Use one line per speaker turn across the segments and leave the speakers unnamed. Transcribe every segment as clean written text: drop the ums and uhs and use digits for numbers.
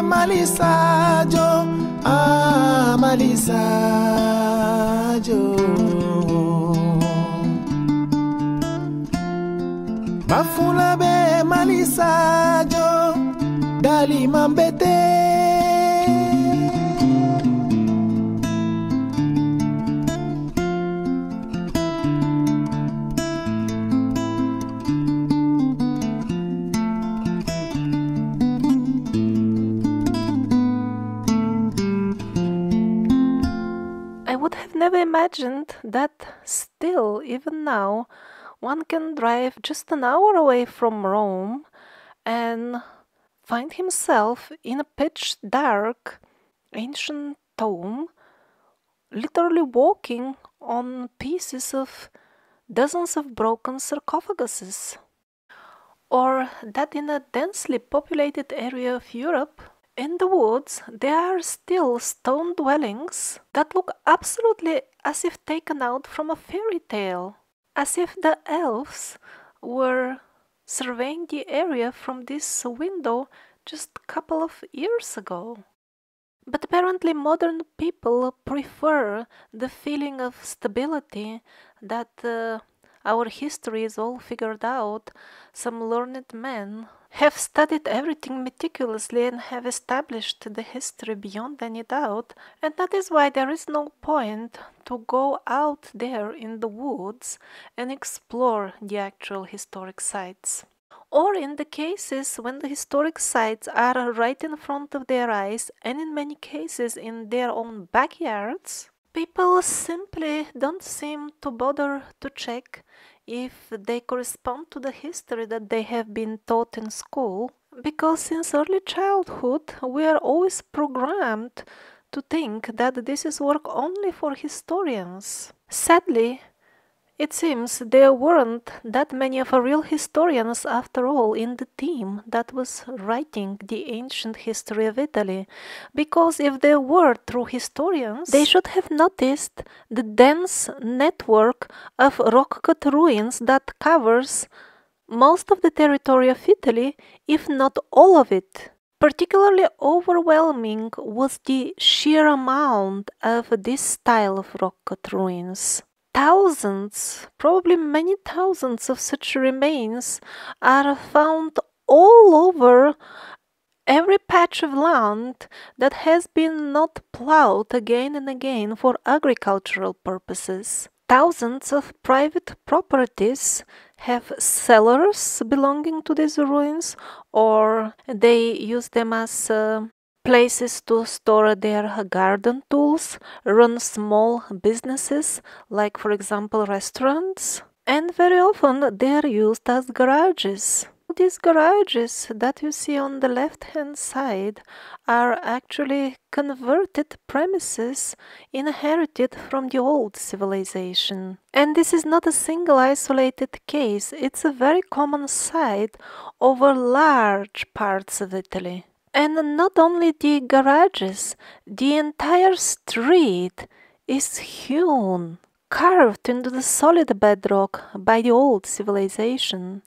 malisajo, malisajo. Bafula be malisajo, dali mambete.
I would have never imagined that still, even now, one can drive just an hour away from Rome and find himself in a pitch dark ancient tomb, literally walking on pieces of dozens of broken sarcophaguses. Or that in a densely populated area of Europe, in the woods, there are still stone dwellings that look absolutely as if taken out from a fairy tale, as if the elves were surveying the area from this window just a couple of years ago. But apparently modern people prefer the feeling of stability that our history is all figured out. Some learned men have studied everything meticulously and have established the history beyond any doubt, and that is why there is no point to go out there in the woods and explore the actual historic sites. Or in the cases when the historic sites are right in front of their eyes, and in many cases in their own backyards, people simply don't seem to bother to check if they correspond to the history that they have been taught in school, because since early childhood we are always programmed to think that this is work only for historians. Sadly, it seems there weren't that many of real historians after all in the team that was writing the ancient history of Italy, because if there were true historians, they should have noticed the dense network of rock-cut ruins that covers most of the territory of Italy, if not all of it. Particularly overwhelming was the sheer amount of this style of rock-cut ruins. Thousands, probably many thousands of such remains are found all over every patch of land that has been not plowed again and again for agricultural purposes. Thousands of private properties have cellars belonging to these ruins, or they use them as places to store their garden tools, run small businesses, like for example restaurants, and very often they are used as garages. These garages that you see on the left-hand side are actually converted premises inherited from the old civilization. And this is not a single isolated case, it's a very common sight over large parts of Italy. And not only the garages, the entire street is hewn, carved into the solid bedrock by the old civilization.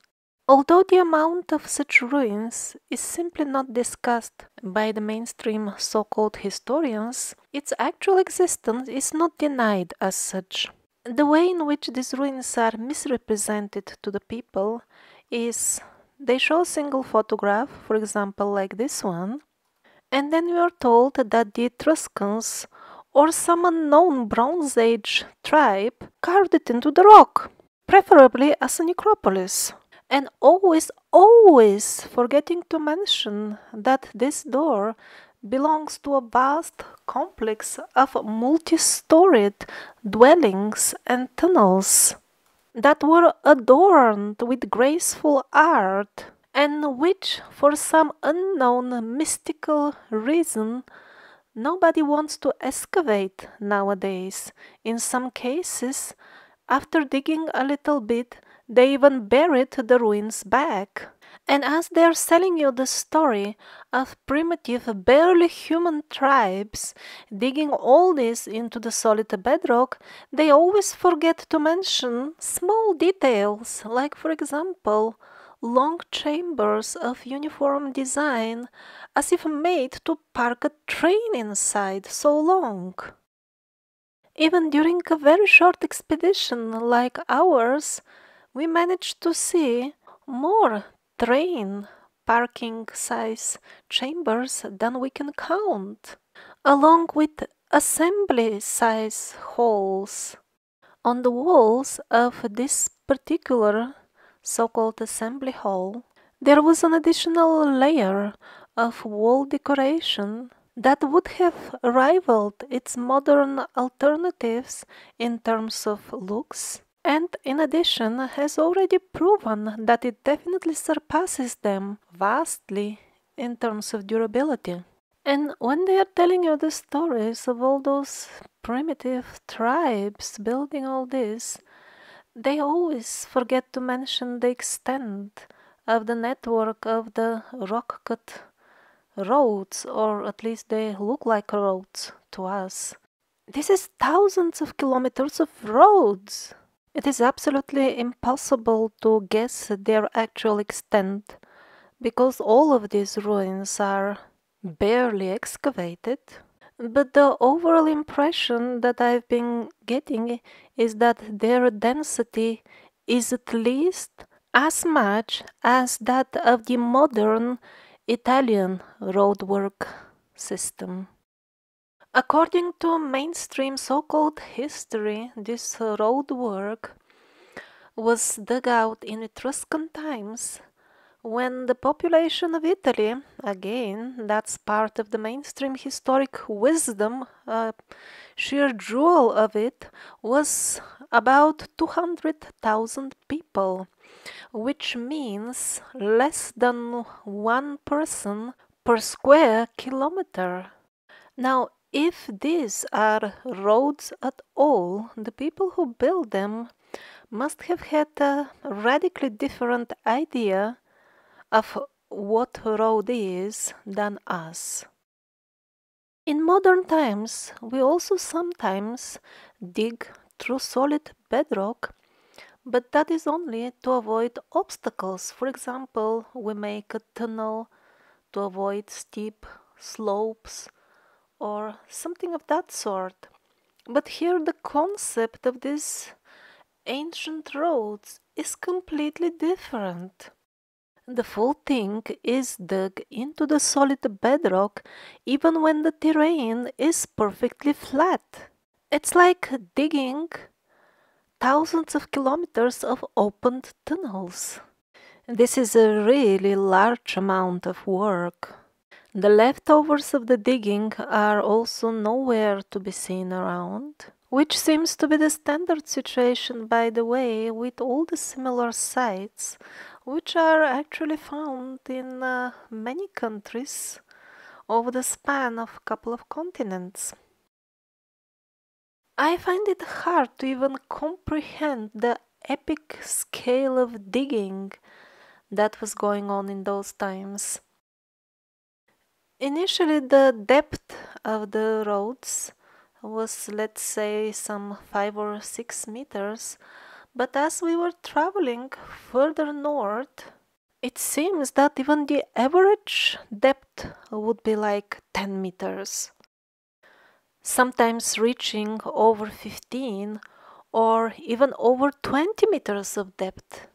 Although the amount of such ruins is simply not discussed by the mainstream so-called historians, its actual existence is not denied as such. The way in which these ruins are misrepresented to the people is they show a single photograph, for example like this one, and then we are told that the Etruscans or some unknown Bronze Age tribe carved it into the rock, preferably as a necropolis. And always forgetting to mention that this door belongs to a vast complex of multi-storied dwellings and tunnels that were adorned with graceful art and which, for some unknown mystical reason, nobody wants to excavate nowadays. In some cases, after digging a little bit, they even buried the ruins back. And as they are telling you the story of primitive, barely human tribes digging all this into the solid bedrock, they always forget to mention small details, like for example, long chambers of uniform design, as if made to park a train inside, so long. Even during a very short expedition like ours, we managed to see more train parking size chambers than we can count, along with assembly size halls. On the walls of this particular so-called assembly hall, there was an additional layer of wall decoration that would have rivaled its modern alternatives in terms of looks, and in addition has already proven that it definitely surpasses them vastly in terms of durability. And when they are telling you the stories of all those primitive tribes building all this, they always forget to mention the extent of the network of the rock-cut roads, or at least they look like roads to us. This is thousands of kilometers of roads. It is absolutely impossible to guess their actual extent, because all of these ruins are barely excavated. But the overall impression that I've been getting is that their density is at least as much as that of the modern Italian roadwork system. According to mainstream so-called history, this roadwork was dug out in Etruscan times, when the population of Italy, again, that's part of the mainstream historic wisdom, sheer jewel of it, was about 200,000 people, which means less than one person per square kilometer. Now, if these are roads at all, the people who built them must have had a radically different idea of what road is than us. In modern times, we also sometimes dig through solid bedrock, but that is only to avoid obstacles. For example, we make a tunnel to avoid steep slopes or something of that sort. But here the concept of these ancient roads is completely different. The full thing is dug into the solid bedrock even when the terrain is perfectly flat. It's like digging thousands of kilometers of opened tunnels. This is a really large amount of work. The leftovers of the digging are also nowhere to be seen around, which seems to be the standard situation, by the way, with all the similar sites, which are actually found in many countries over the span of a couple of continents. I find it hard to even comprehend the epic scale of digging that was going on in those times. Initially, the depth of the roads was, let's say, some 5 or 6 meters, but as we were traveling further north, it seems that even the average depth would be like 10 meters, sometimes reaching over 15 or even over 20 meters of depth.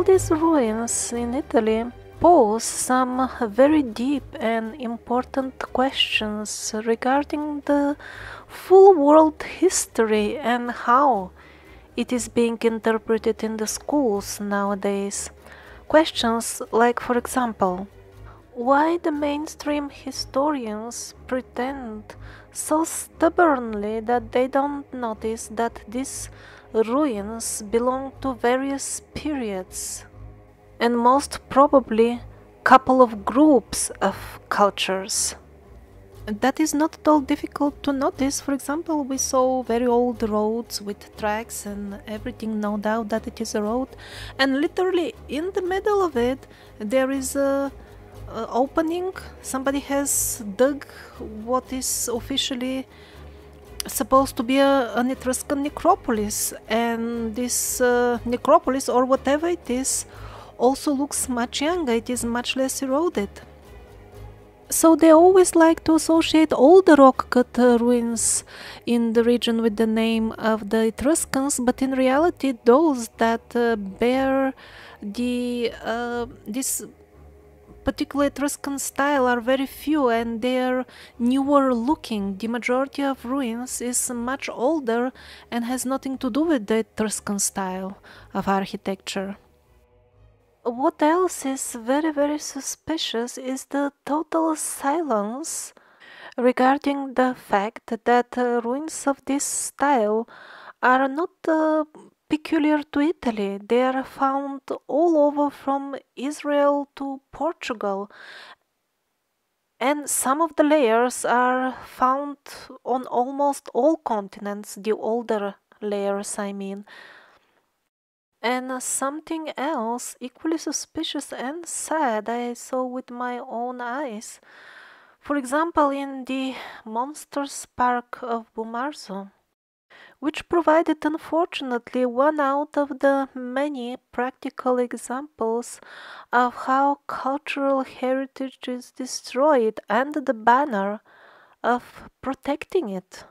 all these ruins in Italy pose some very deep and important questions regarding the full world history and how it is being interpreted in the schools nowadays. Questions like, for example, why the mainstream historians pretend so stubbornly that they don't notice that these ruins belong to various periods and most probably couple of groups of cultures. That is not at all difficult to notice. For example, we saw very old roads with tracks and everything, no doubt that it is a road, and literally in the middle of it there is a opening. Somebody has dug what is officially supposed to be an Etruscan necropolis, and this necropolis, or whatever it is, also looks much younger. It is much less eroded. So they always like to associate all the rock-cut ruins in the region with the name of the Etruscans, but in reality those that bear this particular Etruscan style are very few, and they are newer looking. The majority of ruins is much older and has nothing to do with the Etruscan style of architecture. What else is very suspicious is the total silence regarding the fact that ruins of this style are not peculiar to Italy. They are found all over from Israel to Portugal, and some of the layers are found on almost all continents, the older layers I mean. And something else equally suspicious and sad I saw with my own eyes. For example, in the Monsters Park of Bumarzo, which provided unfortunately one out of the many practical examples of how cultural heritage is destroyed under the banner of protecting it.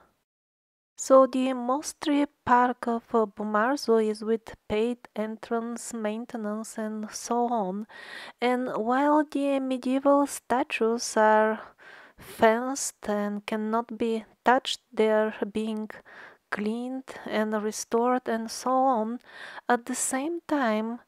So the Mostri Park of Bumarzo is with paid entrance, maintenance and so on, and while the medieval statues are fenced and cannot be touched, they are being cleaned and restored and so on, at the same time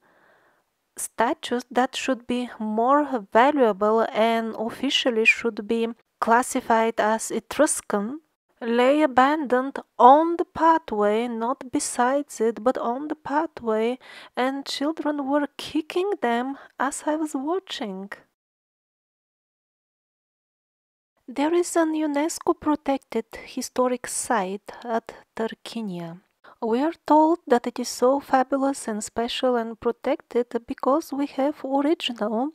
statues that should be more valuable and officially should be classified as Etruscan lay abandoned on the pathway, not besides it, but on the pathway, and children were kicking them as I was watching. There is an UNESCO protected historic site at Tarquinia. We are told that it is so fabulous and special and protected because we have original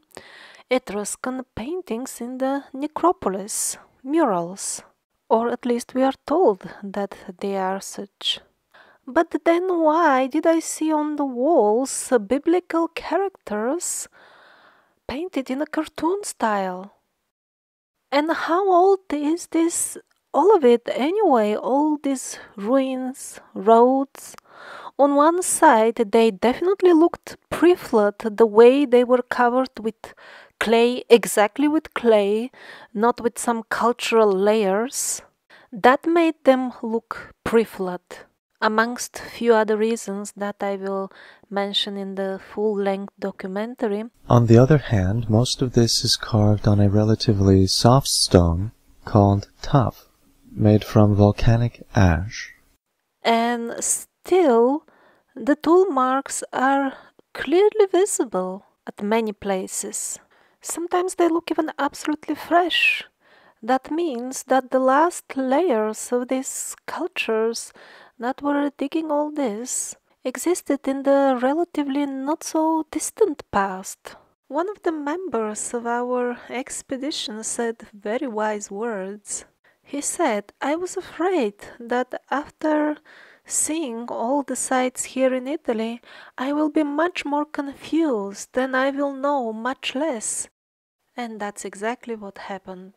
Etruscan paintings in the necropolis, murals. Or at least we are told that they are such. But then why did I see on the walls biblical characters painted in a cartoon style? And how old is this, all of it anyway, all these ruins, roads? On one side they definitely looked pre-flood, the way they were covered with clay, exactly with clay, not with some cultural layers. That made them look pre-flood, amongst few other reasons that I will mention in the full-length documentary.
On the other hand, most of this is carved on a relatively soft stone called tuff, made from volcanic ash.
And still, the tool marks are clearly visible at many places. Sometimes they look even absolutely fresh. That means that the last layers of these sculptures that were digging all this existed in the relatively not so distant past. One of the members of our expedition said very wise words. He said, "I was afraid that after seeing all the sites here in Italy, I will be much more confused and I will know much less." And that's exactly what happened.